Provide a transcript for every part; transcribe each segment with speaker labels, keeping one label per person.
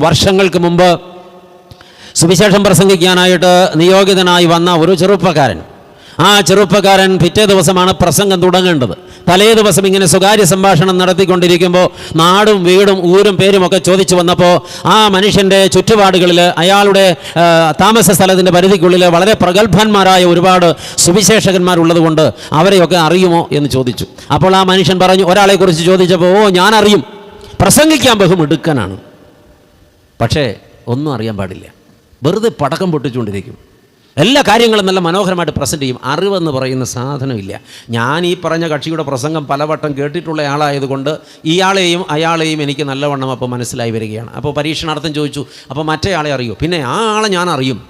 Speaker 1: വർഷങ്ങൾക്ക് മുമ്പ് സുവിശേഷം പ്രസംഗിക്കാനായിട്ട് നിയോഗിതനായി വന്ന ഒരു ചെറുപ്പക്കാരൻ. ആ ചെറുപ്പക്കാരൻ പിറ്റേ ദിവസമാണ് പ്രസംഗം തുടങ്ങേണ്ടത്. തലേ ദിവസം ഇങ്ങനെ സ്വകാര്യ സംഭാഷണം നടത്തിക്കൊണ്ടിരിക്കുമ്പോൾ നാടും വീടും ഊരും പേരുമൊക്കെ ചോദിച്ചു വന്നപ്പോൾ ആ മനുഷ്യൻ്റെ ചുറ്റുപാടുകളിൽ അയാളുടെ താമസ സ്ഥലത്തിൻ്റെ പരിധിക്കുള്ളിൽ വളരെ പ്രഗത്ഭന്മാരായ ഒരുപാട് സുവിശേഷകന്മാരുള്ളതുകൊണ്ട് അവരെയൊക്കെ അറിയുമോ എന്ന് ചോദിച്ചു. അപ്പോൾ ആ മനുഷ്യൻ പറഞ്ഞു, ഒരാളെക്കുറിച്ച് ചോദിച്ചപ്പോൾ, ഞാൻ അറിയും, പ്രസംഗിക്കാൻ ബഹുമിടുക്കനാണ്, പക്ഷേ ഒന്നും അറിയാൻ പാടില്ല, വെറുതെ പടക്കം പൊട്ടിച്ചുകൊണ്ടിരിക്കും, എല്ലാ കാര്യങ്ങളും നല്ല മനോഹരമായിട്ട് പ്രസൻറ്റ് ചെയ്യും, അറിവെന്ന് പറയുന്ന സാധനമില്ല. ഞാൻ ഈ പറഞ്ഞ കക്ഷിയുടെ പ്രസംഗം പലവട്ടം കേട്ടിട്ടുള്ള ആളായതുകൊണ്ട് ഇയാളെയും അയാളെയും എനിക്ക് നല്ലവണ്ണം അപ്പോൾ മനസ്സിലായി വരികയാണ്. അപ്പോൾ പരീക്ഷണാർത്ഥം ചോദിച്ചു, അപ്പോൾ മറ്റേ ആളെ അറിയൂ? പിന്നെ ആ ആളെ ഞാൻ അറിയും.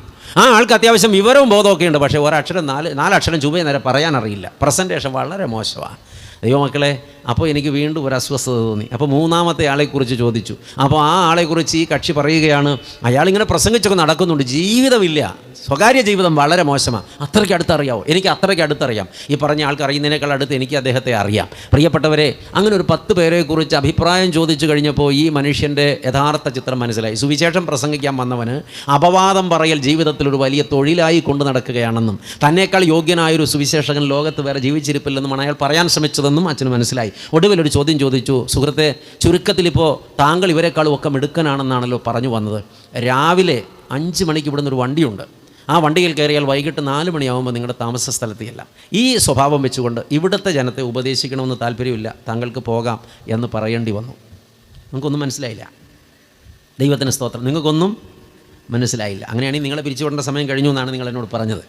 Speaker 1: ആ ആൾക്ക് അത്യാവശ്യം വിവരവും ബോധമൊക്കെ ഉണ്ട്, പക്ഷേ ഒരക്ഷരം നാലക്ഷരം ചുവ നേരെ പറയാനറിയില്ല, പ്രസൻറ്റേഷൻ വളരെ മോശമാണ്. ദൈവമക്കളെ, അപ്പോൾ എനിക്ക് വീണ്ടും ഒരു അസ്വസ്ഥത തോന്നി. അപ്പോൾ മൂന്നാമത്തെ ആളെക്കുറിച്ച് ചോദിച്ചു. അപ്പോൾ ആ ആളെക്കുറിച്ച് ഈ കക്ഷി പറയുകയാണ്, അയാളിങ്ങനെ പ്രസംഗിച്ചൊക്കെ നടക്കുന്നുണ്ട്, ജീവിതമില്ല, സ്വകാര്യ ജീവിതം വളരെ മോശമാണ്, അത്രയ്ക്ക് അടുത്തറിയാമോ? എനിക്ക് അത്രയ്ക്ക് അടുത്തറിയാം, ഈ പറഞ്ഞ ആൾക്ക് അറിയുന്നതിനേക്കാൾ അടുത്ത് എനിക്ക് അദ്ദേഹത്തെ അറിയാം. പ്രിയപ്പെട്ടവരെ, അങ്ങനെ ഒരു 10 പേരെക്കുറിച്ച് അഭിപ്രായം ചോദിച്ചു കഴിഞ്ഞപ്പോൾ ഈ മനുഷ്യൻ്റെ യഥാർത്ഥ ചിത്രം മനസ്സിലായി. സുവിശേഷം പ്രസംഗിക്കാൻ വന്നവന് അപവാദം പറയൽ ജീവിതത്തിൽ ഒരു വലിയ തൊഴിലായി കൊണ്ടു നടക്കുകയാണെന്നും തന്നേക്കാൾ യോഗ്യനായൊരു സുവിശേഷകൻ ലോകത്ത് വേറെ ജീവിച്ചിരിപ്പില്ലെന്നുമാണ് അയാൾ പറയാൻ ശ്രമിച്ചതെന്നും അച്ഛന് മനസ്സിലായി. ഒടുവിലൊരു ചോദ്യം ചോദിച്ചു, സുഹൃത്തെ, ചുരുക്കത്തിലിപ്പോൾ താങ്കൾ ഇവരെക്കാളും ഒക്കെ മിടുക്കനാണെന്നാണല്ലോ പറഞ്ഞു വന്നത്. രാവിലെ 5 മണിക്ക് ഇവിടുന്ന് ഒരു വണ്ടിയുണ്ട്, ആ വണ്ടിയിൽ കയറിയാൽ വൈകിട്ട് 4 മണിയാകുമ്പോൾ നിങ്ങളുടെ താമസ സ്ഥലത്തെയല്ല. ഈ സ്വഭാവം വെച്ചുകൊണ്ട് ഇവിടുത്തെ ജനത്തെ ഉപദേശിക്കണമെന്ന് താല്പര്യമില്ല, താങ്കൾക്ക് പോകാം എന്ന് പറയേണ്ടി വന്നു. നിങ്ങൾക്കൊന്നും മനസ്സിലായില്ല. ദൈവത്തിന് സ്തോത്രം, നിങ്ങൾക്കൊന്നും മനസ്സിലായില്ല. അങ്ങനെയാണെങ്കിൽ നിങ്ങളെ പിരിച്ചുവിടേണ്ട സമയം കഴിഞ്ഞു എന്നാണ് നിങ്ങൾ എന്നോട് പറഞ്ഞത്.